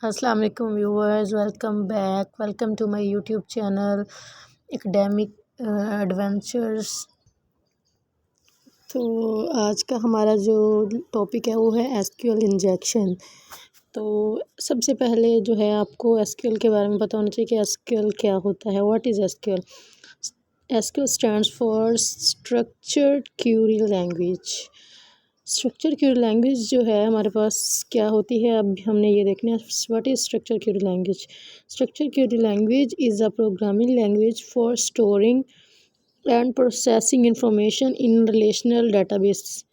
अस्सलाम वालेकुम viewers, welcome to my YouTube channel academic adventures. तो आज का हमारा जो टॉपिक है वो है एसक्यूएल इंजेक्शन। तो सबसे पहले जो है आपको एसक्यूएल के बारे में पता होना चाहिए कि एसक्यूएल क्या होता है। What is SQL? SQL stands for structured query language. Structure query language जो है हमारे पास क्या होती है, अब हमने ये देखना है। What is structure query language? Structure query language is a programming language for storing and processing information in relational database.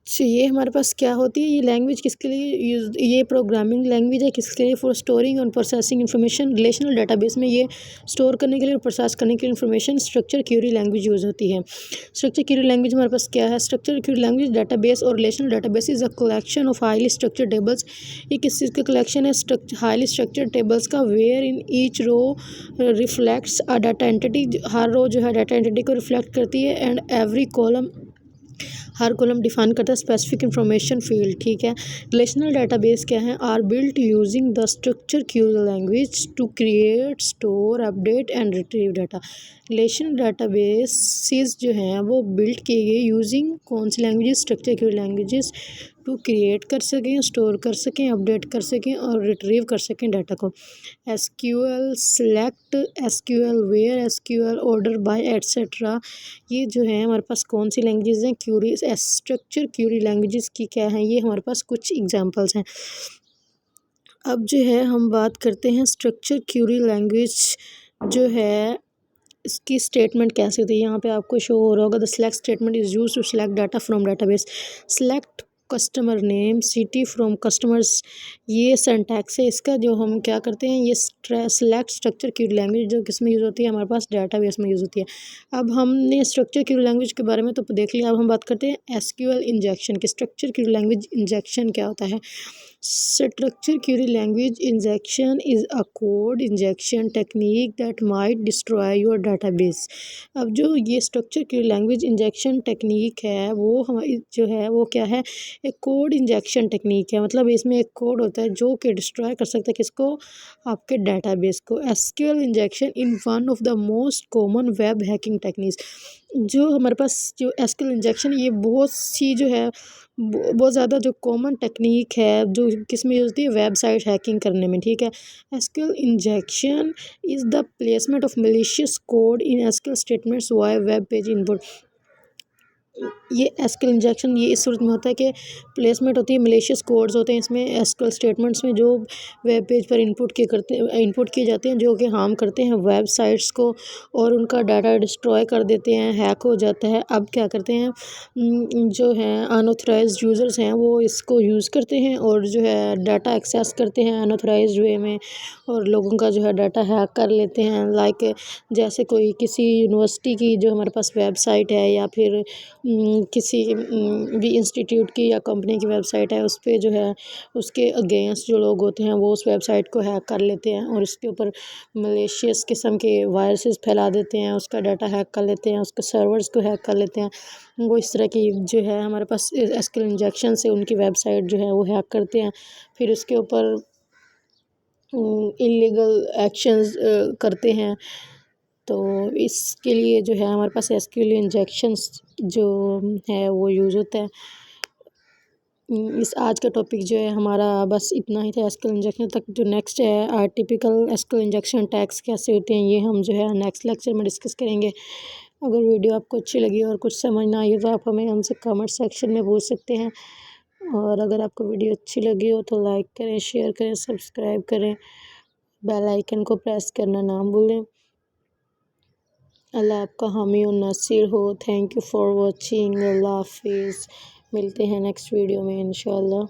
ये हमारे पास क्या होती है, ये लैंग्वेज किसके लिए यूज, ये प्रोग्रामिंग लैंग्वेज है किसके लिए? फॉर स्टोरिंग और प्रोसेसिंग इन्फॉर्मेशन रिलेशनल डेटाबेस में। ये स्टोर करने के लिए और प्रोसेस करने के लिए information structure query language use होती है। स्ट्रक्चर क्वेरी लैंग्वेज हमारे पास क्या है? स्ट्रक्चर क्वेरी लैंग्वेज डेटाबेस और relational database is a collection of highly structured tables. ये किस चीज़ का कलेक्शन है? हाईली स्ट्रक्चर्ड टेबल्स का, where in each row reflects a data entity. हर रो जो है डाटा एंटिटी को रिफ्लेक्ट करती है। एंड एवरी कॉलम, हर कॉलम डिफाइन करता है स्पेसिफिक इंफॉर्मेशन फील्ड। ठीक है। रिलेशनल डेटाबेस क्या है? Are built using the structure query language to create, store, update and retrieve data. Relational databases जो हैं वो बिल्ट किए गए यूजिंग कौन सी languages? Structure query languages, to create कर सकें, स्टोर कर सकें, अपडेट कर सकें और रिट्रीव कर सकें डाटा को। SQL select, SQL where, SQL order by etcetera. ये जो है हमारे पास कौन सी लैंग्वेजेस हैं? क्यूरी स्ट्रक्चर क्यूरी लैंग्वेजेस की क्या हैं? ये हमारे पास कुछ एग्जांपल्स हैं। अब जो है हम बात करते हैं स्ट्रक्चर क्यूरी लैंग्वेज जो है इसकी स्टेटमेंट कैसे होती है। यहाँ पे आपको शो हो रहा होगा, the select statement is use to select data from database. Select customer name, city from customers, ये सिंटैक्स है इसका। जो हम क्या करते हैं, ये सिलेक्ट स्ट्रक्चर क्वेरी लैंग्वेज जो किस में यूज़ होती है? हमारे पास डाटाबेस में यूज़ होती है। अब हमने स्ट्रक्चर क्वेरी लैंग्वेज के बारे में तो देख लिया, अब हम बात करते हैं एसक्यूएल इंजेक्शन की। स्ट्रक्चर क्वेरी लैंग्वेज इंजेक्शन क्या होता है? Structure query language injection is a code injection technique that might destroy your database। अब जो ये structure query language injection technique है वो हमारी जो है वो क्या है? एक कोड इंजेक्शन टेक्निक है। मतलब इसमें एक कोड होता है जो कि डिस्ट्रॉय कर सकता है किसको? आपके डाटाबेस को। SQL injection in one of the most common web hacking techniques. जो हमारे पास जो एसक्यूएल इंजेक्शन, ये बहुत सी जो है बहुत ज़्यादा जो कॉमन टेक्निक है जो किस में यूज़ होती है? वेबसाइट हैकिंग करने में। ठीक है। SQL injection is the placement of malicious code in SQL statements via web page input. ये एसक्यूएल इंजेक्शन ये इस सूरत में होता है कि प्लेसमेंट होती है, मलेशियस कोड्स होते हैं इसमें एसक्यूएल स्टेटमेंट्स में, जो वेब पेज पर इनपुट किए जाते हैं, जो कि हार्म करते हैं वेबसाइट्स को और उनका डाटा डिस्ट्रॉय कर देते हैं, हैक हो जाता है। अब क्या करते हैं, जो है अनऑथराइज्ड यूज़र्स हैं वो इसको यूज़ करते हैं और जो है डाटा एक्सेस करते हैं अनऑथराइज्ड वे में, और लोगों का जो है डाटा हैक कर लेते हैं। लाइक जैसे कोई किसी यूनिवर्सिटी की जो हमारे पास वेबसाइट है, या फिर किसी भी इंस्टीट्यूट की या कंपनी की वेबसाइट है, उस पर जो है उसके अगेंस्ट जो लोग होते हैं वो उस वेबसाइट को हैक कर लेते हैं और उसके ऊपर मलेशियस किस्म के वायरसेस फैला देते हैं, उसका डाटा हैक कर लेते हैं, उसके सर्वर्स को हैक कर लेते हैं। वो इस तरह की जो है हमारे पास एसक्यूएल इंजेक्शन से उनकी वेबसाइट जो है वो हैक करते हैं, फिर उसके ऊपर इलीगल एक्शंस करते हैं। तो इसके लिए जो है हमारे पास एसक्यूएल इंजेक्शंस जो है वो यूज़ होता है। इस आज का टॉपिक जो है हमारा बस इतना ही था एसक्यूएल इंजेक्शन तक। जो नेक्स्ट है टिपिकल एसक्यूएल इंजेक्शन टैग्स कैसे होते हैं, ये हम जो है नेक्स्ट लेक्चर में डिस्कस करेंगे। अगर वीडियो आपको अच्छी लगी और कुछ समझ ना आई तो आप हमें हमसे कमेंट सेक्शन में पूछ सकते हैं। और अगर आपको वीडियो अच्छी लगी हो तो लाइक करें, शेयर करें, सब्सक्राइब करें, बेल आइकन को प्रेस करना ना भूलें। अल्लाह आपका हामी और नासिर हो। Thank you for watching. अल्लाह हाफिज़। मिलते हैं नेक्स्ट वीडियो में इंशाल्लाह।